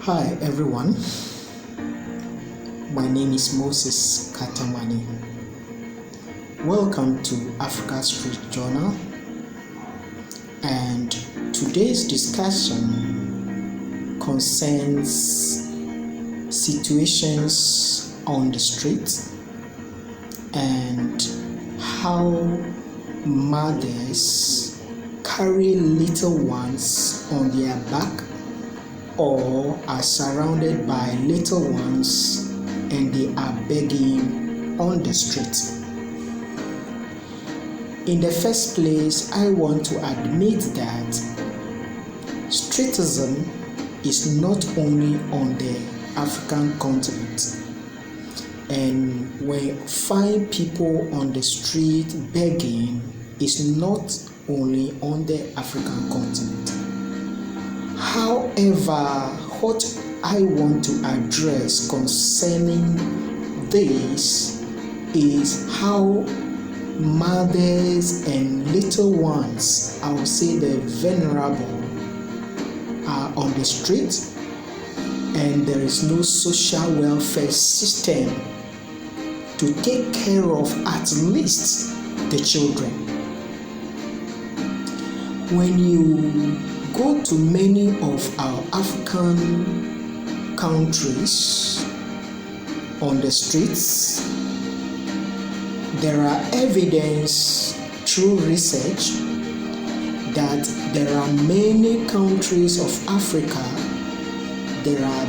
Hi everyone, my name is Moses Katamani. Welcome to Africa Street Journal, and today's discussion concerns situations on the street and how mothers carry little ones on their back or are surrounded by little ones and they are begging on the street. In the first place, I want to admit that Streetism is not only on the African continent, and when you find people on the street begging, is not only on the African continent. However, what I want to address concerning this is how mothers and little ones, I would say the vulnerable, are on the street and there is no social welfare system to take care of at least the children. When you go to many of our African countries on the streets, there are evidence through research that there are many countries of Africa, there are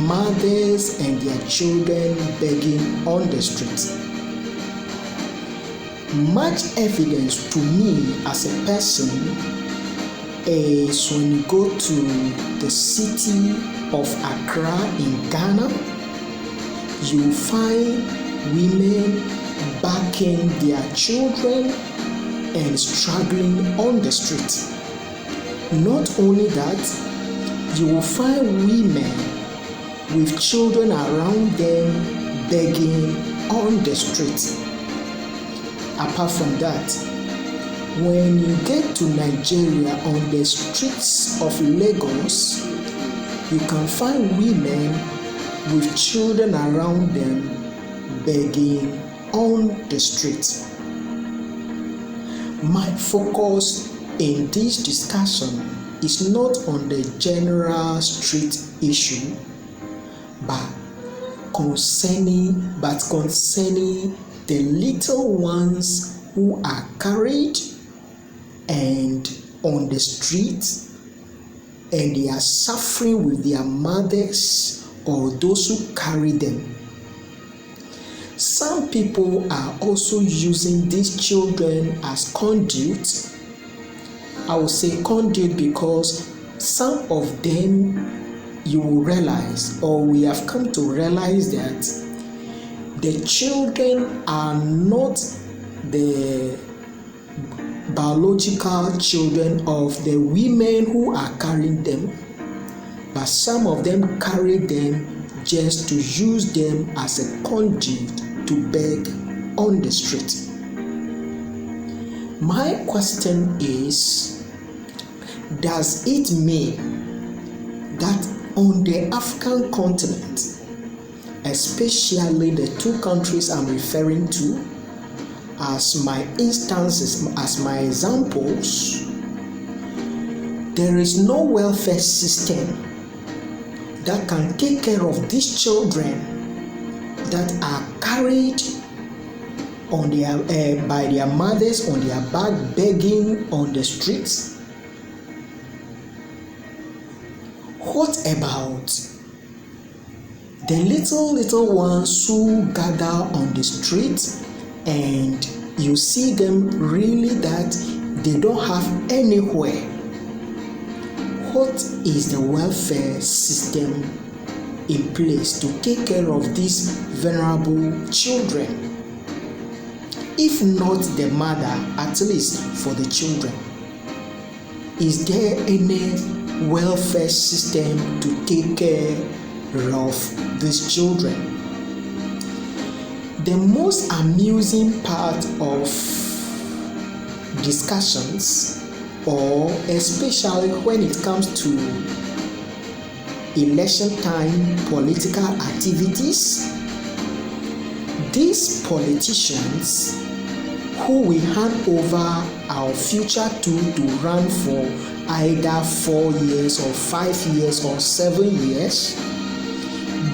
mothers and their children begging on the streets. Much evidence to me as a person is when you go to the city of Accra in Ghana, you find women backing their children and struggling on the street. Not only that, you will find women with children around them begging on the street. Apart from that, when you get to Nigeria, on the streets of Lagos, you can find women with children around them begging on the street. My focus in this discussion is not on the general street issue, but concerning the little ones who are carried and on the street, and they are suffering with their mothers or those who carry them. Some people are also using these children as conduit. I will say conduit because some of them, you will realize, or we have come to realize, that the children are not the biological children of the women who are carrying them, but some of them carry them just to use them as a conduit to beg on the street. My question is, does it mean that on the African continent, especially the two countries I'm referring to as my instances, as my examples, there is no welfare system that can take care of these children that are carried on their by their mothers on their back begging on the streets? What about the little ones who gather on the street and you see them really that they don't have anywhere? What is the welfare system in place to take care of these vulnerable children? If not the mother, at least for the children. Is there any welfare system to take care of these children? The most amusing part of discussions, or especially when it comes to election time political activities. These politicians who we hand over our future to run for either 4 years or 5 years or 7 years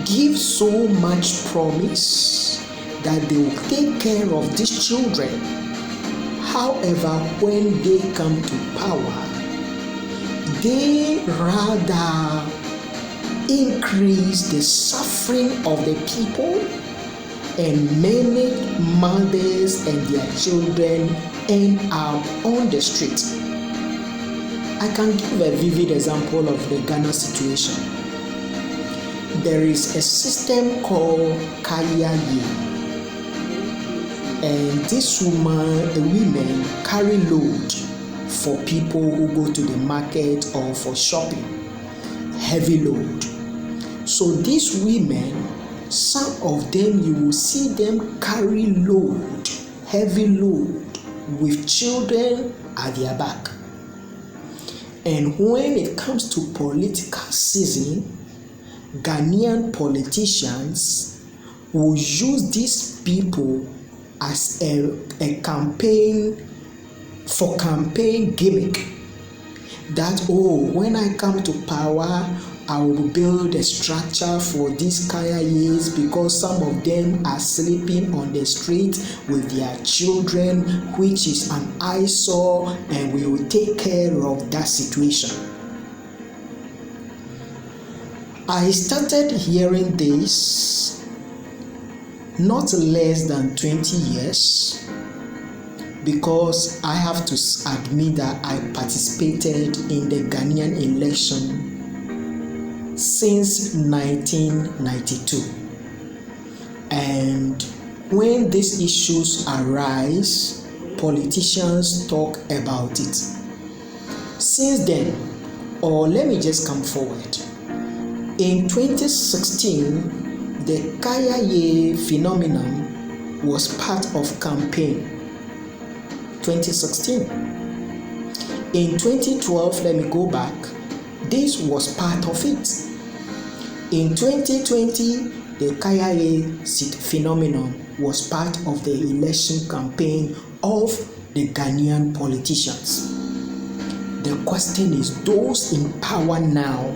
give so much promise that they will take care of these children. However, when they come to power, they rather increase the suffering of the people, and many mothers and their children end up on the street. I can give a vivid example of the Ghana situation. There is a system called Kayaye, and this women carry load for people who go to the market or for shopping, heavy load. So these women, some of them you will see them carry load, heavy load with children at their back. And when it comes to political season, Ghanaian politicians will use these people as a campaign gimmick. That, when I come to power, I will build a structure for these Kayayes because some of them are sleeping on the street with their children, which is an eyesore, and we will take care of that situation. I started hearing this not less than 20 years because I have to admit that I participated in the Ghanaian election since 1992. And when these issues arise, politicians talk about it. Since then, or let me just come forward. In 2016, the Kayaye phenomenon was part of campaign. 2016. In 2012, let me go back, this was part of it. In 2020, the Kayaye phenomenon was part of the election campaign of the Ghanaian politicians. The question is, those in power now,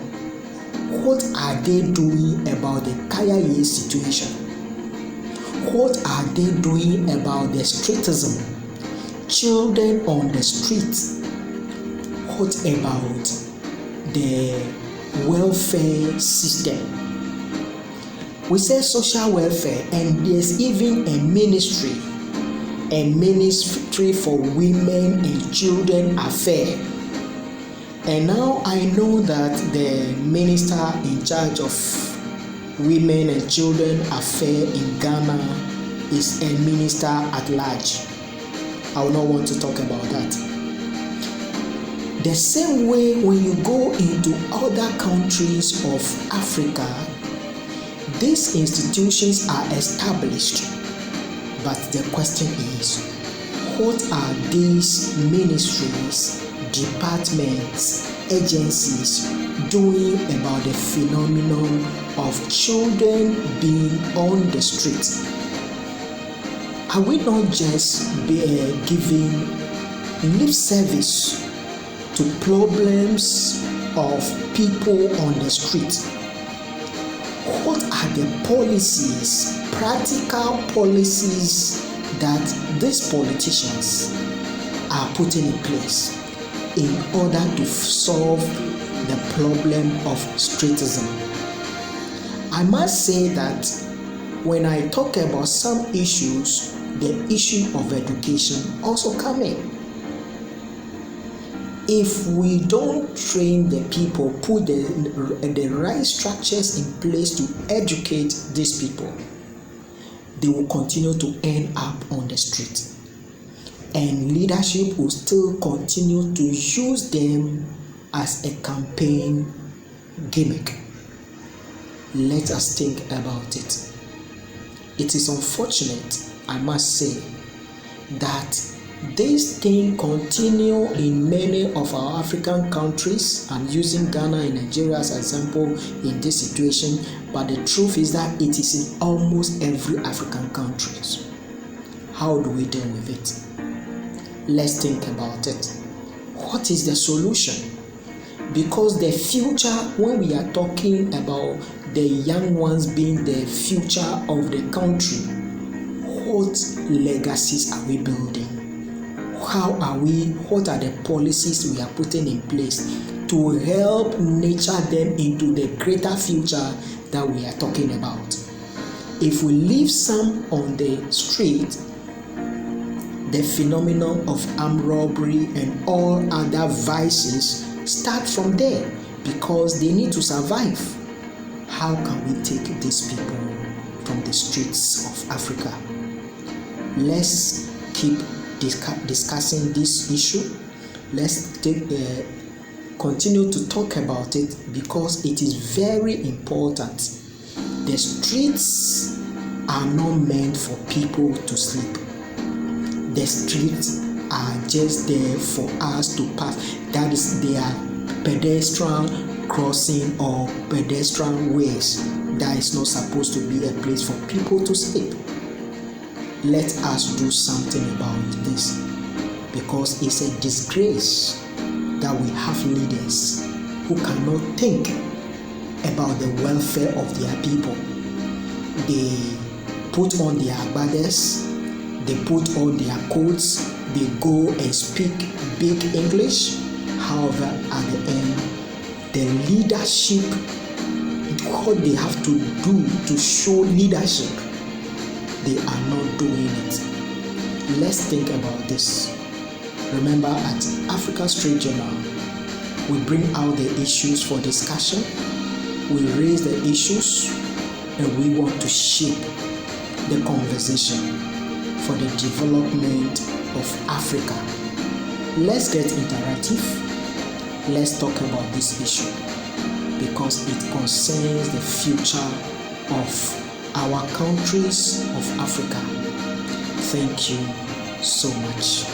what are they doing about the Kayaye situation? What are they doing about the streetism? Children on the streets. What about the welfare system? We say social welfare, and there's even a ministry for women and children affairs. And now I know that the minister in charge of women and children affairs in Ghana is a minister at large. I will not want to talk about that. The same way when you go into other countries of Africa, these institutions are established. But the question is, what are these ministries, departments, agencies doing about the phenomenon of children being on the street? Are we not just giving lip service to problems of people on the street? What are the policies, practical policies that these politicians are putting in place in order to solve the problem of streetism? I must say that when I talk about some issues, the issue of education also come in. If we don't train the people, put the right structures in place to educate these people, they will continue to end up on the street. And leadership will still continue to use them as a campaign gimmick. Let us think about it. It is unfortunate, I must say, that This thing continue in many of our African countries. I'm using Ghana and Nigeria as an example in this situation, but the truth is that it is in almost every African country. How do we deal with it? Let's think about it. What is the solution? Because the future, when we are talking about the young ones being the future of the country, what legacies are we building? What are the policies we are putting in place to help nurture them into the greater future that we are talking about? If we leave some on the street, the phenomenon of armed robbery and all other vices start from there because they need to survive. How can we take these people from the streets of Africa? Let's keep discussing this issue. Let's continue to talk about it because it is very important. The streets are not meant for people to sleep. The streets are just there for us to pass. That is their pedestrian crossing or pedestrian ways. That is not supposed to be a place for people to sleep. Let us do something about this because it's a disgrace that we have leaders who cannot think about the welfare of their people. They put on their agbades, they put on their coats, they go and speak big English. However, at the end, the leadership, what they have to do to show leadership, they are not doing it. Let's think about this. Remember, at Africa Street Journal, we bring out the issues for discussion, we raise the issues, and we want to shape the conversation for the development of Africa. Let's get interactive. Let's talk about this issue because it concerns the future of our countries of Africa. Thank you so much.